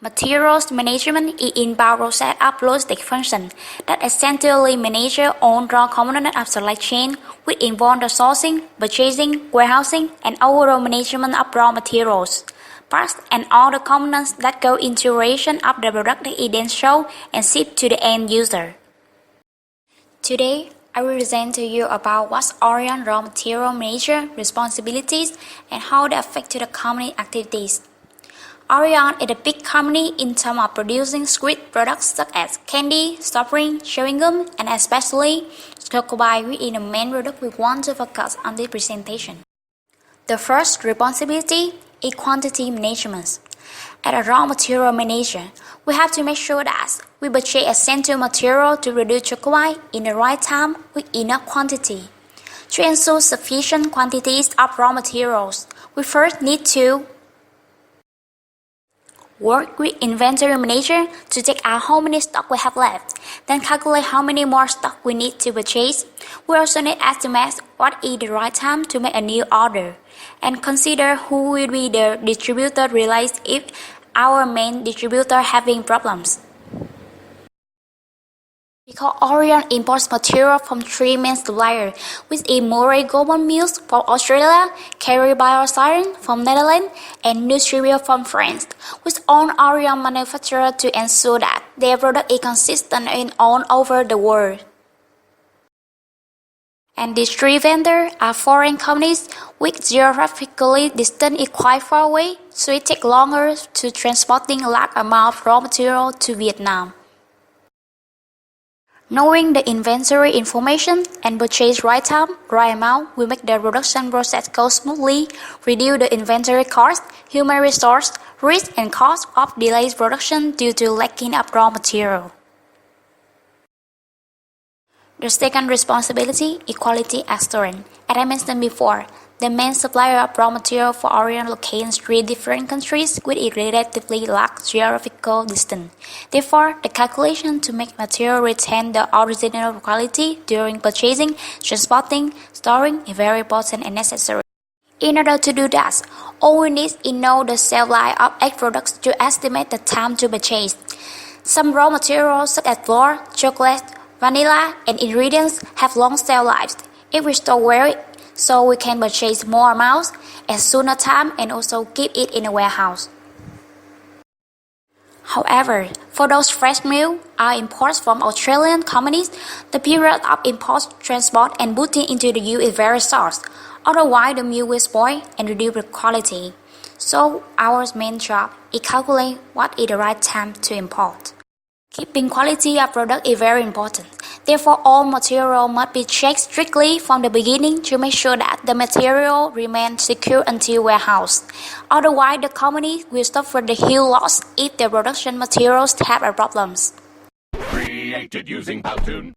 Materials management is inbound process of logistic function that essentially manages all raw components of supply chain, which involve the sourcing, purchasing, warehousing, and overall management of raw materials, parts, and all the components that go into creation of the product that is then sold and shipped to the end user. Today, I will present to you about what's Orion raw material manager responsibilities and how they affect to the company activities. Orion is a big company in terms of producing sweet products such as candy, soft drink, chewing gum, and especially chocolate, which is the main product we want to focus on this presentation. The first responsibility is quantity management. As a raw material manager, we have to make sure that we purchase essential material to produce chocolate in the right time with enough quantity. To ensure sufficient quantities of raw materials, we first need to work with inventory manager to check out how many stock we have left, then calculate how many more stock we need to purchase. We also need to estimate what is the right time to make a new order, and consider who will be the distributor realized if our main distributor having problems. Because Orion imports material from three main suppliers, which is Murray Goulburn Mills from Australia, Carey Bioscience from Netherlands, and Nutrivia from France, which own Orion manufacturers to ensure that their product is consistent in all over the world. And these three vendors are foreign companies which geographically distance is quite far away, so it takes longer to transporting a large amount of raw material to Vietnam. Knowing the inventory information and purchase right time, right amount will make the production process go smoothly, reduce the inventory cost, human resource, risk and cost of delayed production due to lacking of raw material. The second responsibility is quality assurance. As I mentioned before, the main supplier of raw material for Orion located in three different countries with a relatively large geographical distance. Therefore, the calculation to make material retain the original quality during purchasing, transporting, storing is very important and necessary. In order to do that, all we need is know the shelf life of egg products to estimate the time to purchase. Some raw materials such as flour, chocolate, vanilla, and ingredients have long shelf lives. If we store well, so we can purchase more amounts at sooner time and also keep it in a warehouse. However, for those fresh milk are imports from Australian companies, the period of import, transport, and putting into the use is very short. Otherwise, the milk will spoil and reduce the quality. So, our main job is calculate what is the right time to import. Keeping quality of product is very important. Therefore, all material must be checked strictly from the beginning to make sure that the material remains secure until warehouse. Otherwise, the company will suffer the huge loss if the production materials have problems. Created using Powtoon.